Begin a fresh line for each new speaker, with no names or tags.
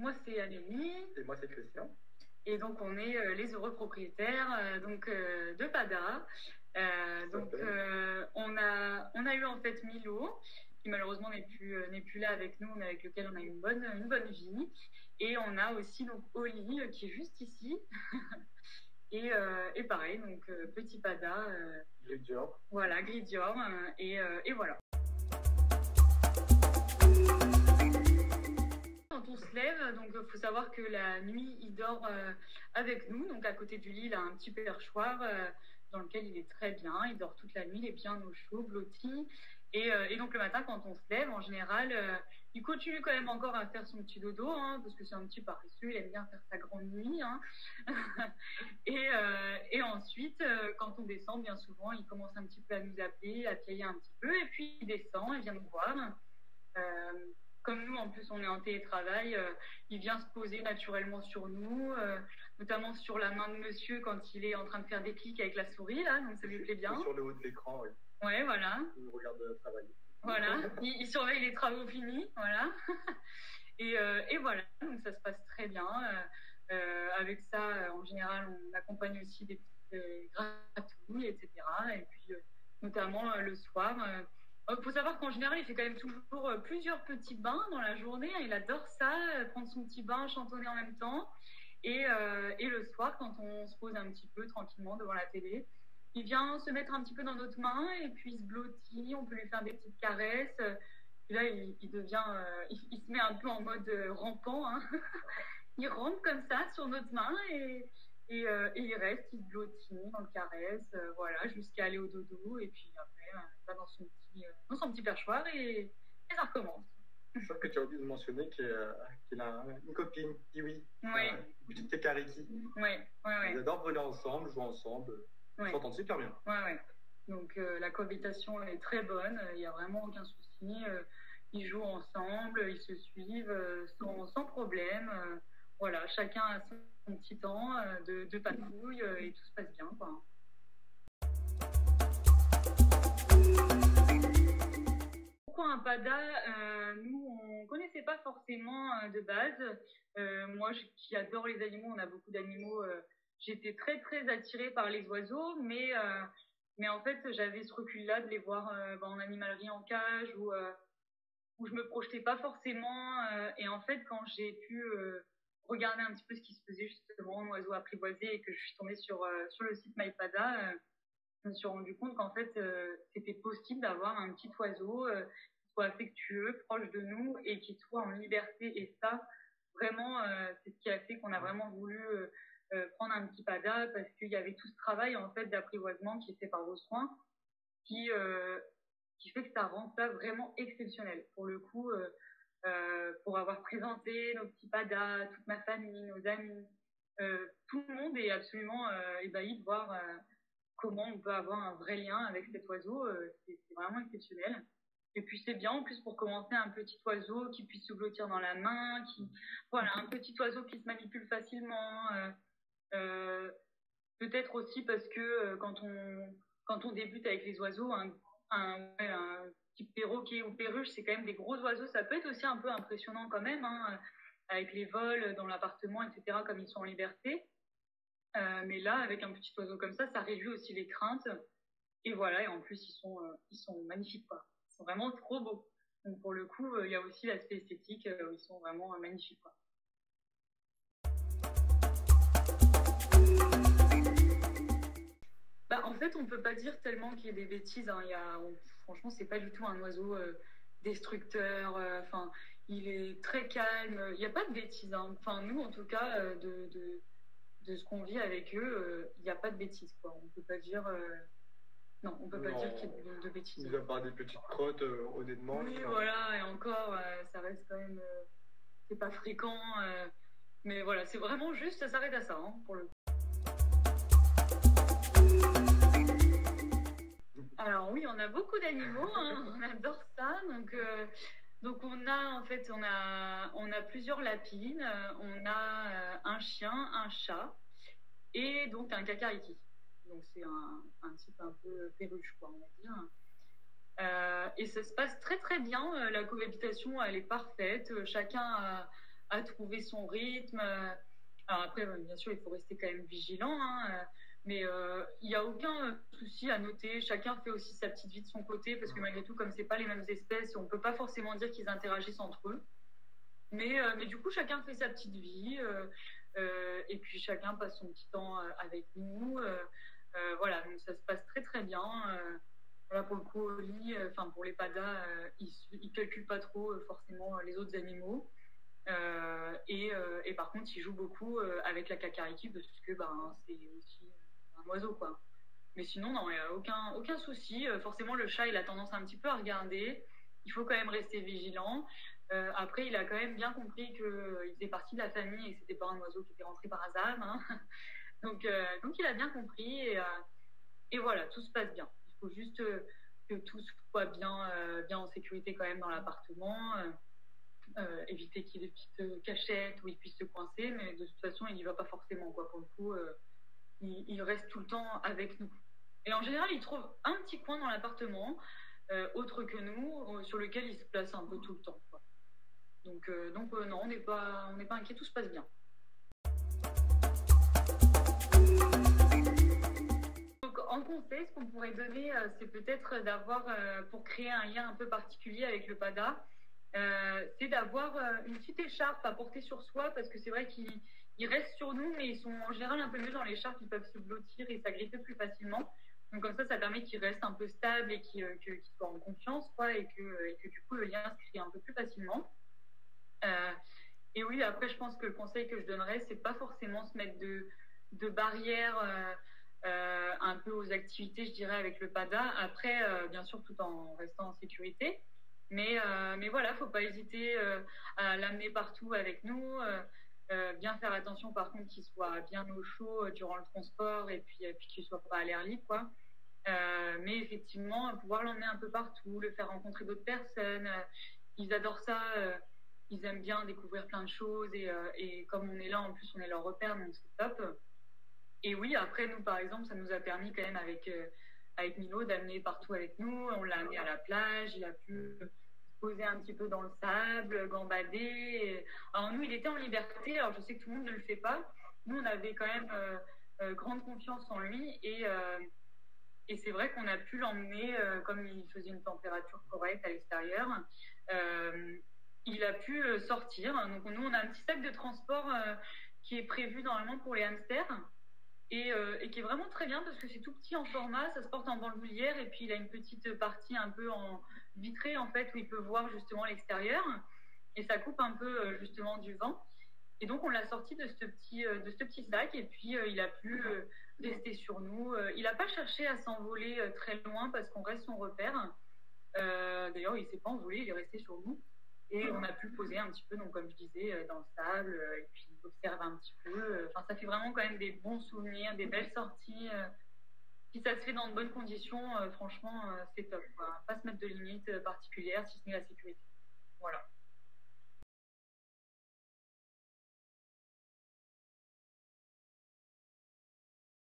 moi c'est Amélie.
Et moi c'est Christian.
Et donc on est les heureux propriétaires de Pada. On a eu en fait Milo, qui malheureusement n'est plus là avec nous, mais avec lequel on a eu une bonne vie. Et on a aussi donc Oli qui est juste ici. Et pareil, donc petit Pada.
Gridior.
Voilà, Gridior. Et voilà. Quand on se lève, donc il faut savoir que la nuit, il dort avec nous. Donc à côté du lit, il a un petit perchoir dans lequel il est très bien. Il dort toute la nuit, il est bien au chaud, blotti. Et donc le matin, quand on se lève, en général, il continue quand même encore à faire son petit dodo, hein, parce que c'est un petit paresseux, il aime bien faire sa grande nuit. Hein. et ensuite, quand on descend, bien souvent, il commence un petit peu à nous appeler, à piailler un petit peu, et puis il descend, il vient nous voir. Comme nous, en plus, on est en télétravail, il vient se poser naturellement sur nous, notamment sur la main de monsieur quand il est en train de faire des clics avec la souris, là, donc ça lui plaît bien.
Sur le haut de l'écran, oui.
Ouais, voilà.
Il regarde travailler.
Voilà, il surveille les travaux finis, voilà. Et voilà, donc ça se passe très bien. Avec ça, en général, on accompagne aussi des petites gratouilles, etc. Et puis, notamment le soir... Il faut savoir qu'en général, il fait quand même toujours plusieurs petits bains dans la journée. Il adore ça, prendre son petit bain, chantonner en même temps. Et le soir, quand on se pose un petit peu tranquillement devant la télé, il vient se mettre un petit peu dans notre main et puis il se blottit. On peut lui faire des petites caresses. Et là, il devient, il se met un peu en mode rampant. Hein. Il rampe comme ça sur notre main et il reste, il se blottit, on le caresse, voilà, jusqu'à aller au dodo. Et puis après, il va dans son petit perchoir et ça recommence.
Je crois que tu as oublié de mentionner qu'il a une copine, Kiwi,
ouais.
Une petite Tekariki.
Ouais.
Ils adorent voler ensemble, jouer ensemble, ils s'entendent super bien.
Ouais. Donc la cohabitation est très bonne, il n'y a vraiment aucun souci. Ils jouent ensemble, ils se suivent sans problème. Voilà, chacun a son petit temps de patrouille et tout se passe bien, quoi. Pourquoi un Pada nous, on ne connaissait pas forcément de base. Moi, qui adore les animaux, on a beaucoup d'animaux. J'étais très, très attirée par les oiseaux, mais en fait, j'avais ce recul-là de les voir en animalerie en cage où je me projetais pas forcément. Et en fait, quand j'ai pu regarder un petit peu ce qui se faisait justement en oiseaux apprivoisés et que je suis tombée sur le site MyPada, je me suis rendu compte qu'en fait, c'était possible d'avoir un petit oiseau qui soit affectueux, proche de nous et qui soit en liberté. Et ça, vraiment, c'est ce qui a fait qu'on a vraiment voulu prendre un petit Pada parce qu'il y avait tout ce travail en fait d'apprivoisement qui est fait par vos soins qui fait que ça rend ça vraiment exceptionnel. Pour le coup, pour avoir présenté nos petits Padas, toute ma famille, nos amis, tout le monde est absolument ébahi de voir comment on peut avoir un vrai lien avec cet oiseau. C'est vraiment exceptionnel. Et puis c'est bien en plus pour commencer un petit oiseau qui puisse se blottir dans la main, voilà, un petit oiseau qui se manipule facilement. Peut-être aussi parce que quand on débute avec les oiseaux, un petit perroquet ou perruche, c'est quand même des gros oiseaux. Ça peut être aussi un peu impressionnant quand même, hein, avec les vols dans l'appartement, etc., comme ils sont en liberté. Mais là, avec un petit oiseau comme ça réduit aussi les craintes. Et voilà, et en plus, ils sont magnifiques, quoi. Ils sont vraiment trop beaux. Donc pour le coup, il y a aussi l'aspect esthétique où ils sont vraiment magnifiques, quoi. En fait, on ne peut pas dire tellement qu'il y ait des bêtises. Hein. Franchement, c'est pas du tout un oiseau destructeur. Il est très calme. Il n'y a pas de bêtises. Hein. Enfin, nous, en tout cas, de ce qu'on vit avec eux, il n'y a pas de bêtises. Quoi. On ne peut pas dire... Non, on ne peut pas dire qu'il y a de bêtises.
Il n'y a pas des petites crottes, honnêtement.
Oui, voilà. Et encore, ça reste quand même... c'est pas fréquent. Mais voilà, c'est vraiment juste, ça s'arrête à ça, hein, pour le coup. Alors oui, on a beaucoup d'animaux, hein, on adore ça. Donc on a plusieurs lapines, on a un chien, un chat et donc un kakariki. Donc c'est un type un peu perruche, quoi, on va dire. Et ça se passe très très bien. La cohabitation, elle est parfaite. Chacun à trouver son rythme. Alors après, bien sûr, il faut rester quand même vigilant, hein, mais il n'y a aucun souci à noter. Chacun fait aussi sa petite vie de son côté, parce que malgré tout, comme c'est pas les mêmes espèces, on peut pas forcément dire qu'ils interagissent entre eux. Mais du coup, chacun fait sa petite vie, et puis chacun passe son petit temps avec nous. Voilà, donc ça se passe très très bien. Voilà, pour le coup, au lit, enfin pour les padas, ils calculent pas trop forcément les autres animaux. Et par contre, ils jouent beaucoup avec la cacariki parce que c'est aussi un oiseau, quoi. Mais sinon, non, il n'y a aucun souci. Forcément, le chat, il a tendance un petit peu à regarder. Il faut quand même rester vigilant. Après, il a quand même bien compris qu'il faisait partie de la famille et que c'était pas un oiseau qui était rentré par hasard, hein. Donc, il a bien compris et voilà, tout se passe bien. Il faut juste que tout soit bien en sécurité quand même dans l'appartement. Éviter qu'il y ait des petites cachettes où il puisse se coincer, mais de toute façon, il n'y va pas forcément, quoi. Pour le coup, il reste tout le temps avec nous. Et en général, il trouve un petit coin dans l'appartement, autre que nous, sur lequel il se place un peu tout le temps, quoi. Donc non, on n'est pas inquiet, tout se passe bien. Donc, en conseil, ce qu'on pourrait donner, c'est peut-être d'avoir, pour créer un lien un peu particulier avec le pada, c'est d'avoir une petite écharpe à porter sur soi, parce que c'est vrai qu'ils restent sur nous, mais ils sont en général un peu mieux dans l'écharpe, ils peuvent se blottir et s'agripper plus facilement. Donc comme ça permet qu'ils restent un peu stables et qu'ils soient en confiance, quoi, et que du coup le lien se crée un peu plus facilement. Et oui, après je pense que le conseil que je donnerais, c'est pas forcément se mettre de barrières un peu aux activités, je dirais, avec le pada. Après, bien sûr, tout en restant en sécurité. Mais voilà, faut pas hésiter à l'amener partout avec nous. Bien faire attention, par contre, qu'il soit bien au chaud durant le transport et puis qu'il soit pas à l'air libre, quoi. Mais effectivement, pouvoir l'emmener un peu partout, le faire rencontrer d'autres personnes. Ils adorent ça. Ils aiment bien découvrir plein de choses et comme on est là, en plus, on est leur repère, donc c'est top. Et oui, après, nous, par exemple, ça nous a permis quand même avec Milo d'amener partout avec nous. On l'a amené à la plage, il a pu se poser un petit peu dans le sable, gambader. Alors nous, il était en liberté, alors je sais que tout le monde ne le fait pas. Nous, on avait quand même grande confiance en lui et c'est vrai qu'on a pu l'emmener, comme il faisait une température correcte à l'extérieur, il a pu sortir. Donc nous, on a un petit sac de transport qui est prévu normalement pour les hamsters. Et qui est vraiment très bien parce que c'est tout petit en format, ça se porte en bandoulière et puis il a une petite partie un peu en vitrée en fait où il peut voir justement l'extérieur et ça coupe un peu justement du vent. Et donc on l'a sorti de ce petit sac et puis il a pu rester sur nous. Il n'a pas cherché à s'envoler très loin parce qu'on reste son repère. D'ailleurs il s'est pas envolé, il est resté sur nous. Et on a pu poser un petit peu, donc comme je disais, dans le sable, et puis observer un petit peu. Enfin, ça fait vraiment quand même des bons souvenirs, des belles sorties. Si ça se fait dans de bonnes conditions, franchement, c'est top, quoi. Pas se mettre de limites particulières, si ce n'est la sécurité. Voilà.